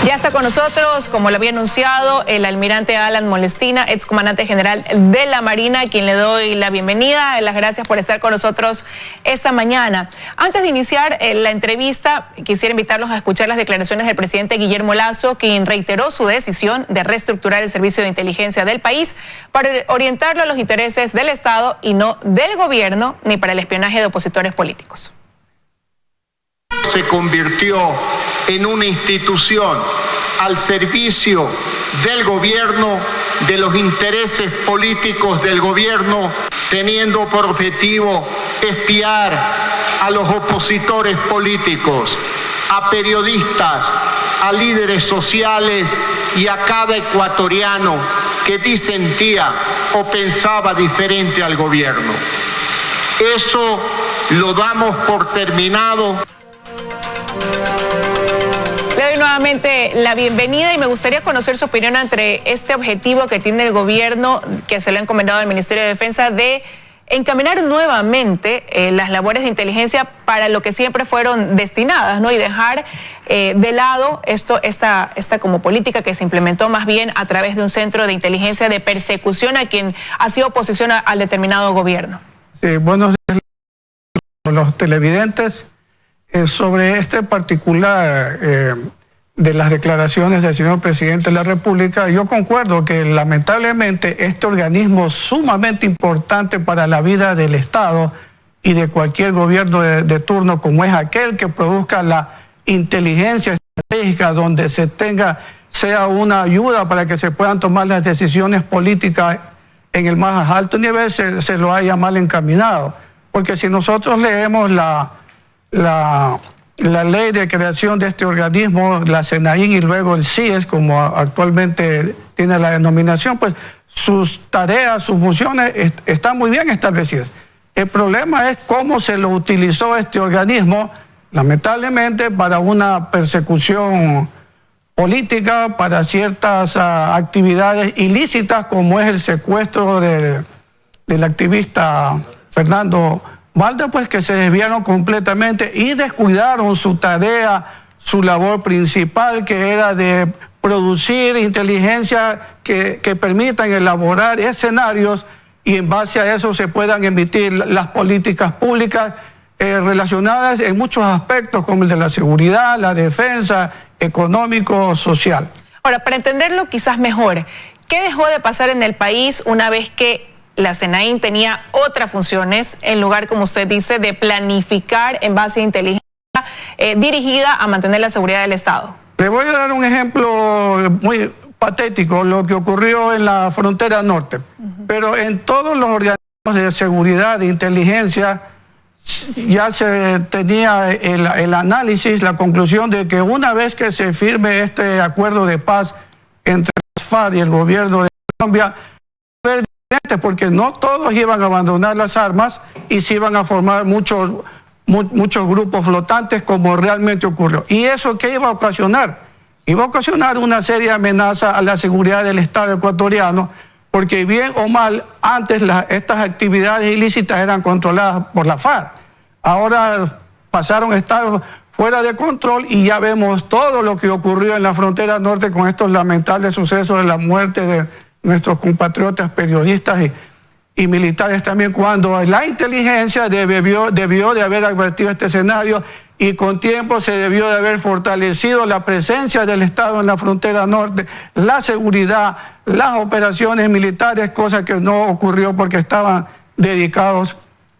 Ya está con nosotros, como lo había anunciado, el almirante Alan Molestina, excomandante general de la Marina, a quien le doy la bienvenida. Las gracias por estar con nosotros esta mañana. Antes de iniciar la entrevista, quisiera invitarlos a escuchar las declaraciones del presidente Guillermo Lasso, quien reiteró su decisión de reestructurar el servicio de inteligencia del país para orientarlo a los intereses del Estado y no del gobierno, ni para el espionaje de opositores políticos. Se convirtió en una institución al servicio del gobierno, de los intereses políticos del gobierno, teniendo por objetivo espiar a los opositores políticos, a periodistas, a líderes sociales y a cada ecuatoriano que disentía o pensaba diferente al gobierno. Eso lo damos por terminado. Le doy nuevamente la bienvenida y me gustaría conocer su opinión ante este objetivo que tiene el gobierno, que se le ha encomendado al Ministerio de Defensa, de encaminar nuevamente las labores de inteligencia para lo que siempre fueron destinadas, ¿no? Y dejar de lado esta como política que se implementó más bien a través de un centro de inteligencia de persecución a quien ha sido oposición al determinado gobierno. Sí, buenos días a los televidentes. Sobre este particular de las declaraciones del señor presidente de la República, yo concuerdo que lamentablemente este organismo sumamente importante para la vida del Estado y de cualquier gobierno de turno, como es aquel que produzca la inteligencia estratégica, donde sea una ayuda para que se puedan tomar las decisiones políticas en el más alto nivel, se lo haya mal encaminado. Porque si nosotros leemos la ley de creación de este organismo, la SENAIN y luego el CIES, como actualmente tiene la denominación, pues sus tareas, sus funciones están muy bien establecidas. El problema es cómo se lo utilizó este organismo, lamentablemente, para una persecución política, para ciertas actividades ilícitas, como es el secuestro del activista Fernando Valda, pues que se desviaron completamente y descuidaron su tarea, su labor principal, que era de producir inteligencia que permitan elaborar escenarios y en base a eso se puedan emitir las políticas públicas relacionadas en muchos aspectos, como el de la seguridad, la defensa, económico, social. Ahora, para entenderlo quizás mejor, ¿qué dejó de pasar en el país una vez que la SENAIN tenía otras funciones en lugar, como usted dice, de planificar en base a inteligencia dirigida a mantener la seguridad del Estado? Le voy a dar un ejemplo muy patético, lo que ocurrió en la frontera norte. Pero en todos los organismos de seguridad, de inteligencia, ya se tenía el análisis, la conclusión de que una vez que se firme este acuerdo de paz entre las FARC y el gobierno de Colombia, porque no todos iban a abandonar las armas y se iban a formar muchos grupos flotantes, como realmente ocurrió. ¿Y eso qué iba a ocasionar? Iba a ocasionar una seria amenaza a la seguridad del Estado ecuatoriano, porque bien o mal, antes estas actividades ilícitas eran controladas por la FARC. Ahora pasaron a estar fuera de control y ya vemos todo lo que ocurrió en la frontera norte con estos lamentables sucesos de la muerte de nuestros compatriotas periodistas y militares también, cuando la inteligencia debió de haber advertido este escenario y con tiempo se debió de haber fortalecido la presencia del Estado en la frontera norte, la seguridad, las operaciones militares, cosa que no ocurrió porque estaban dedicados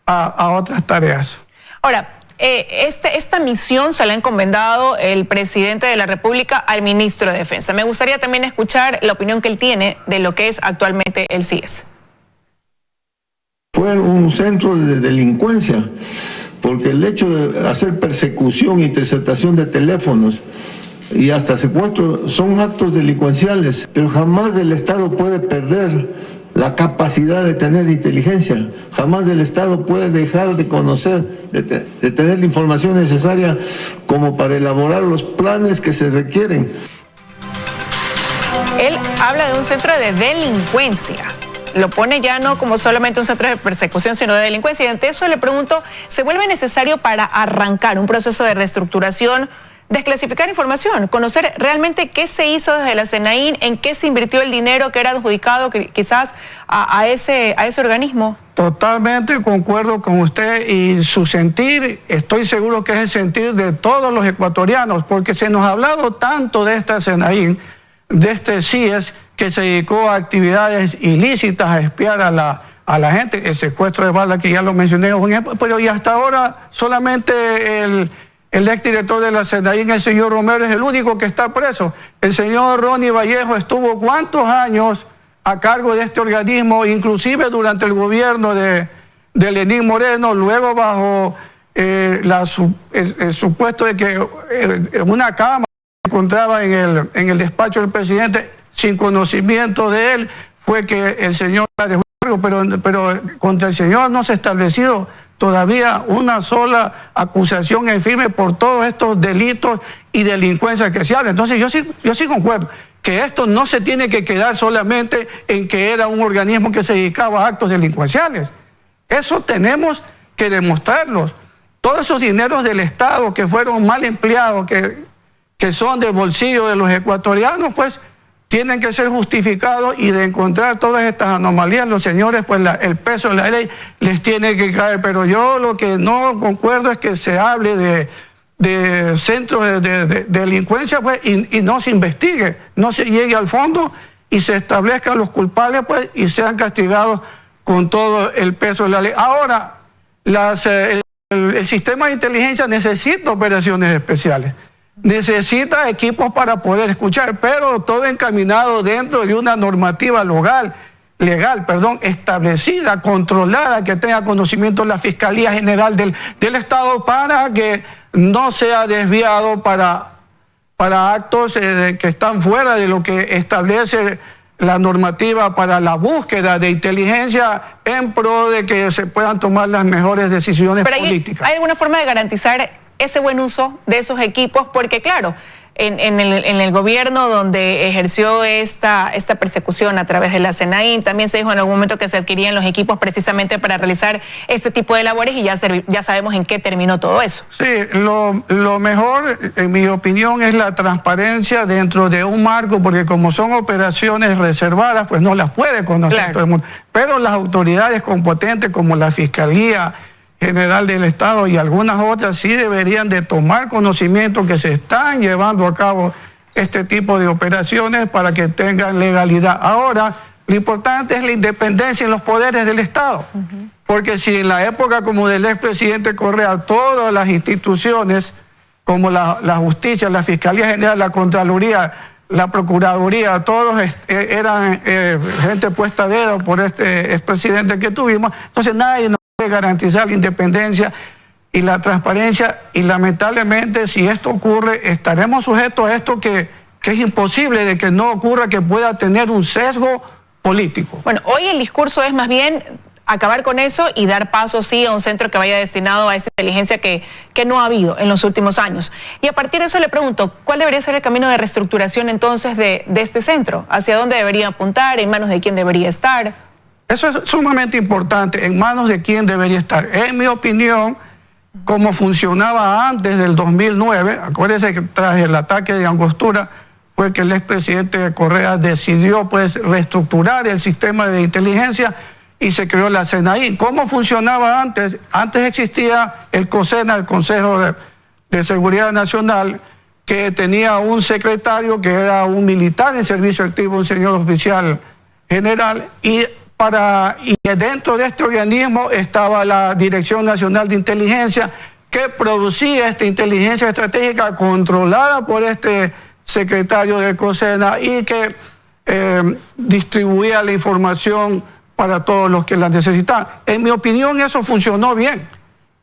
a otras tareas. Ahora, esta misión se la ha encomendado el presidente de la República al ministro de Defensa. Me gustaría también escuchar la opinión que él tiene de lo que es actualmente el CIES. Fue un centro de delincuencia, porque el hecho de hacer persecución, interceptación de teléfonos y hasta secuestro son actos delincuenciales, pero jamás el Estado puede perder la capacidad de tener inteligencia. Jamás el Estado puede dejar de conocer, de tener la información necesaria como para elaborar los planes que se requieren. Él habla de un centro de delincuencia. Lo pone ya no como solamente un centro de persecución, sino de delincuencia. Y ante eso le pregunto, ¿se vuelve necesario para arrancar un proceso de reestructuración desclasificar información, conocer realmente qué se hizo desde la SENAIN, en qué se invirtió el dinero que era adjudicado quizás a ese organismo. Totalmente concuerdo con usted y su sentir, estoy seguro que es el sentir de todos los ecuatorianos, porque se nos ha hablado tanto de esta SENAIN, de este CIES, que se dedicó a actividades ilícitas, a espiar a la gente, el secuestro de balas que ya lo mencioné, pero y hasta ahora solamente el exdirector de la SENAIN, el señor Romero, es el único que está preso. El señor Ronnie Vallejo estuvo ¿cuántos años a cargo de este organismo? Inclusive durante el gobierno de Lenín Moreno, luego bajo el supuesto de que una cámara se encontraba en el despacho del presidente sin conocimiento de él, fue que el señor la dejó, pero contra el señor no se ha establecido todavía una sola acusación en firme por todos estos delitos y delincuencia que se habla. Entonces yo sí concuerdo que esto no se tiene que quedar solamente en que era un organismo que se dedicaba a actos delincuenciales. Eso tenemos que demostrarlos. Todos esos dineros del Estado que fueron mal empleados, que son del bolsillo de los ecuatorianos, pues tienen que ser justificados, y de encontrar todas estas anomalías, los señores, pues el peso de la ley les tiene que caer. Pero yo lo que no concuerdo es que se hable de centros de delincuencia, pues, y no se investigue, no se llegue al fondo y se establezcan los culpables, pues, y sean castigados con todo el peso de la ley. Ahora, el sistema de inteligencia necesita operaciones especiales. Necesita equipos para poder escuchar, pero todo encaminado dentro de una normativa legal, establecida, controlada, que tenga conocimiento la Fiscalía General del Estado, para que no sea desviado para actos que están fuera de lo que establece la normativa para la búsqueda de inteligencia en pro de que se puedan tomar las mejores decisiones políticas. ¿Hay alguna forma de garantizar ese buen uso de esos equipos? Porque claro, en el gobierno donde ejerció esta persecución a través de la SENAIN, también se dijo en algún momento que se adquirían los equipos precisamente para realizar este tipo de labores, y ya sabemos en qué terminó todo eso. Sí, lo mejor, en mi opinión, es la transparencia dentro de un marco, porque como son operaciones reservadas, pues no las puede conocer todo el mundo. Pero las autoridades competentes como la Fiscalía General del Estado y algunas otras sí deberían de tomar conocimiento que se están llevando a cabo este tipo de operaciones para que tengan legalidad. Ahora, lo importante es la independencia en los poderes del Estado, porque si en la época como del expresidente Correa, todas las instituciones como la justicia, la Fiscalía General, la Contraloría, la Procuraduría, todos eran gente puesta a dedo por este expresidente que tuvimos, entonces nadie nos garantizar la independencia y la transparencia, y lamentablemente si esto ocurre estaremos sujetos a esto que es imposible de que no ocurra, que pueda tener un sesgo político. Bueno, hoy el discurso es más bien acabar con eso y dar paso sí a un centro que vaya destinado a esa inteligencia que no ha habido en los últimos años. Y a partir de eso le pregunto, ¿cuál debería ser el camino de reestructuración entonces de este centro? ¿Hacia dónde debería apuntar? ¿En manos de quién debería estar? Eso es sumamente importante, en manos de quién debería estar. En mi opinión, como funcionaba antes del 2009, acuérdense que tras el ataque de Angostura fue que el expresidente Correa decidió pues reestructurar el sistema de inteligencia y se creó la SENAIN. ¿Cómo funcionaba antes? Antes existía el COSENA, el Consejo de Seguridad Nacional, que tenía un secretario que era un militar en servicio activo, un señor oficial general, y dentro de este organismo estaba la Dirección Nacional de Inteligencia, que producía esta inteligencia estratégica controlada por este secretario de COSENA y que distribuía la información para todos los que la necesitaban. En mi opinión, eso funcionó bien,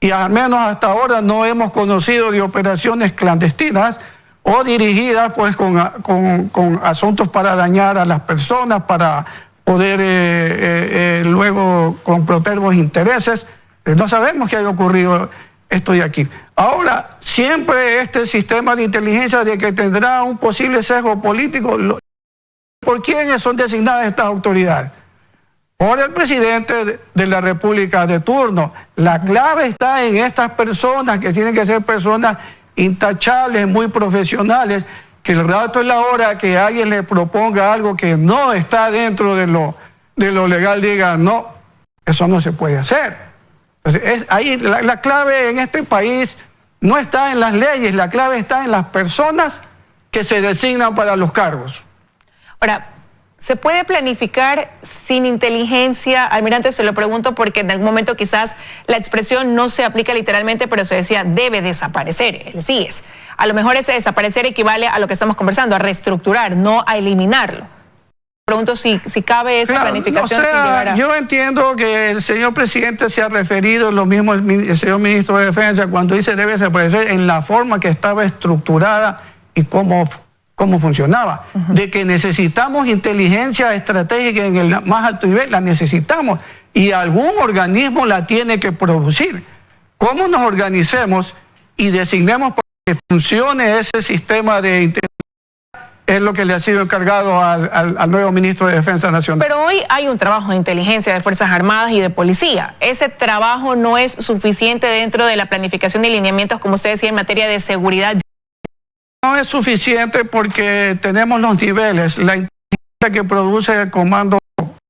y al menos hasta ahora no hemos conocido de operaciones clandestinas o dirigidas pues con asuntos para dañar a las personas, para poder luego con protervos intereses. No sabemos qué haya ocurrido esto de aquí. Ahora, siempre este sistema de inteligencia de que tendrá un posible sesgo político. ¿Por quiénes son designadas estas autoridades? Por el presidente de la República de turno. La clave está en estas personas, que tienen que ser personas intachables, muy profesionales, que el rato es la hora que alguien le proponga algo que no está dentro de lo legal, diga, no, eso no se puede hacer. Entonces, ahí la clave en este país no está en las leyes, la clave está en las personas que se designan para los cargos. Ahora, ¿se puede planificar sin inteligencia? Almirante, se lo pregunto porque en algún momento quizás la expresión no se aplica literalmente, pero se decía debe desaparecer, el CIES. A lo mejor ese desaparecer equivale a lo que estamos conversando, a reestructurar, no a eliminarlo. Pregunto si cabe esa planificación. O sea, yo entiendo que el señor presidente se ha referido, lo mismo el señor ministro de Defensa, cuando dice debe desaparecer, en la forma que estaba estructurada y cómo funcionaba. De que necesitamos inteligencia estratégica en el más alto nivel, la necesitamos. Y algún organismo la tiene que producir. ¿Cómo nos organicemos y designemos para que funcione ese sistema de inteligencia? Es lo que le ha sido encargado al nuevo ministro de Defensa Nacional. Pero hoy hay un trabajo de inteligencia de Fuerzas Armadas y de Policía. ¿Ese trabajo no es suficiente dentro de la planificación de lineamientos, como usted decía, en materia de seguridad? No es suficiente porque tenemos los niveles, la inteligencia que produce el comando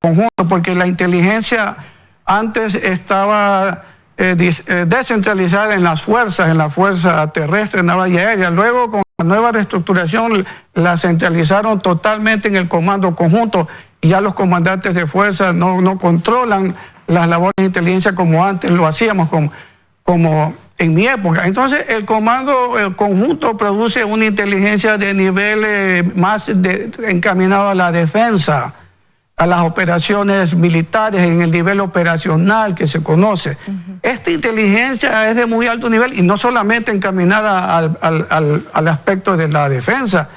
conjunto, porque la inteligencia antes estaba descentralizada en las fuerzas, en la fuerza terrestre, naval y aérea. Luego, con la nueva reestructuración, la centralizaron totalmente en el comando conjunto y ya los comandantes de fuerza no controlan las labores de inteligencia como antes lo hacíamos, como en mi época. Entonces, el comando conjunto produce una inteligencia de nivel más encaminado a la defensa, a las operaciones militares, en el nivel operacional que se conoce. Esta inteligencia es de muy alto nivel y no solamente encaminada al aspecto de la defensa,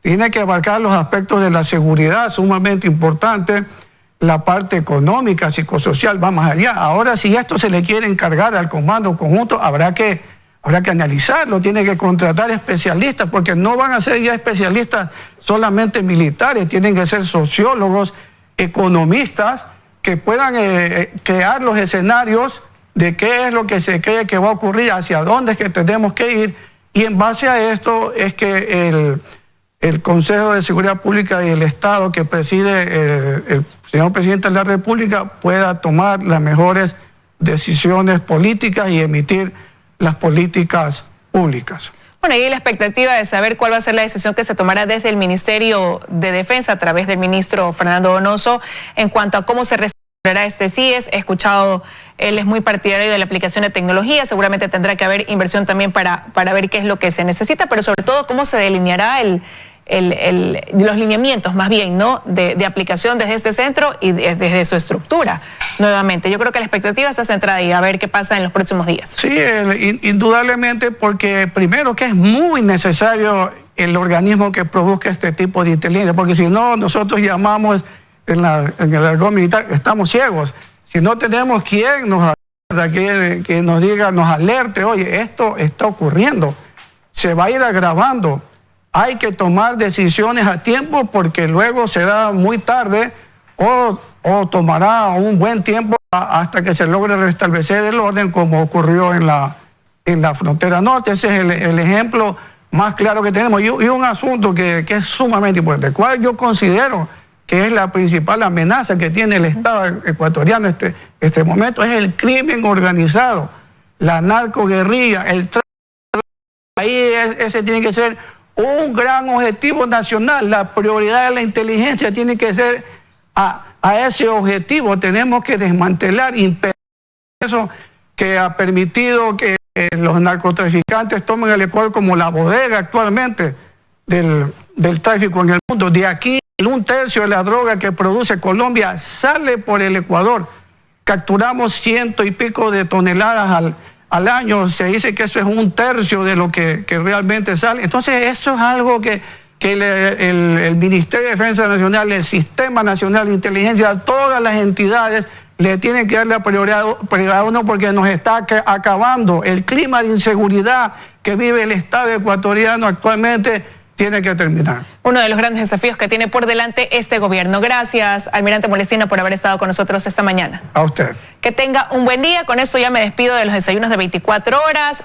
tiene que abarcar los aspectos de la seguridad, sumamente importante, la parte económica, psicosocial, va más allá. Ahora, si esto se le quiere encargar al comando conjunto, habrá que analizarlo, tiene que contratar especialistas, porque no van a ser ya especialistas solamente militares, tienen que ser sociólogos, economistas, que puedan crear los escenarios de qué es lo que se cree que va a ocurrir, hacia dónde es que tenemos que ir, y en base a esto es que el Consejo de Seguridad Pública y el Estado que preside el señor presidente de la República pueda tomar las mejores decisiones políticas y emitir las políticas públicas. Bueno, y la expectativa de saber cuál va a ser la decisión que se tomará desde el Ministerio de Defensa a través del ministro Fernando Donoso en cuanto a cómo se reestructurará este CIES. He escuchado, él es muy partidario de la aplicación de tecnología, seguramente tendrá que haber inversión también para ver qué es lo que se necesita, pero sobre todo cómo se delineará los lineamientos más bien, ¿no? de aplicación desde este centro y desde su estructura nuevamente. Yo creo que la expectativa está centrada ahí, a ver qué pasa en los próximos días. Sí, indudablemente, porque primero que es muy necesario el organismo que produzca este tipo de inteligencia, porque si no, nosotros llamamos en el argot militar, estamos ciegos. Si no tenemos quien nos que nos diga, nos alerte, oye, esto está ocurriendo, se va a ir agravando. Hay que tomar decisiones a tiempo porque luego será muy tarde o tomará un buen tiempo hasta que se logre restablecer el orden como ocurrió en la frontera norte. Ese es el ejemplo más claro que tenemos. Y un asunto que es sumamente importante, el cual yo considero que es la principal amenaza que tiene el Estado ecuatoriano en este momento, es el crimen organizado, la narcoguerrilla, el tráfico. Ahí ese tiene que ser un gran objetivo nacional. La prioridad de la inteligencia tiene que ser a ese objetivo. Tenemos que desmantelar eso que ha permitido que los narcotraficantes tomen el Ecuador como la bodega actualmente del tráfico en el mundo. De aquí, 1/3 de la droga que produce Colombia sale por el Ecuador. Capturamos 100 y pico de toneladas al año, se dice que eso es 1/3 de lo que realmente sale. Entonces eso es algo que el Ministerio de Defensa Nacional, el Sistema Nacional de Inteligencia, todas las entidades le tienen que dar la prioridad a uno, porque nos está acabando. El clima de inseguridad que vive el Estado ecuatoriano actualmente tiene que terminar. Uno de los grandes desafíos que tiene por delante este gobierno. Gracias, Almirante Molestina, por haber estado con nosotros esta mañana. A usted. Que tenga un buen día. Con esto ya me despido de los desayunos de 24 horas.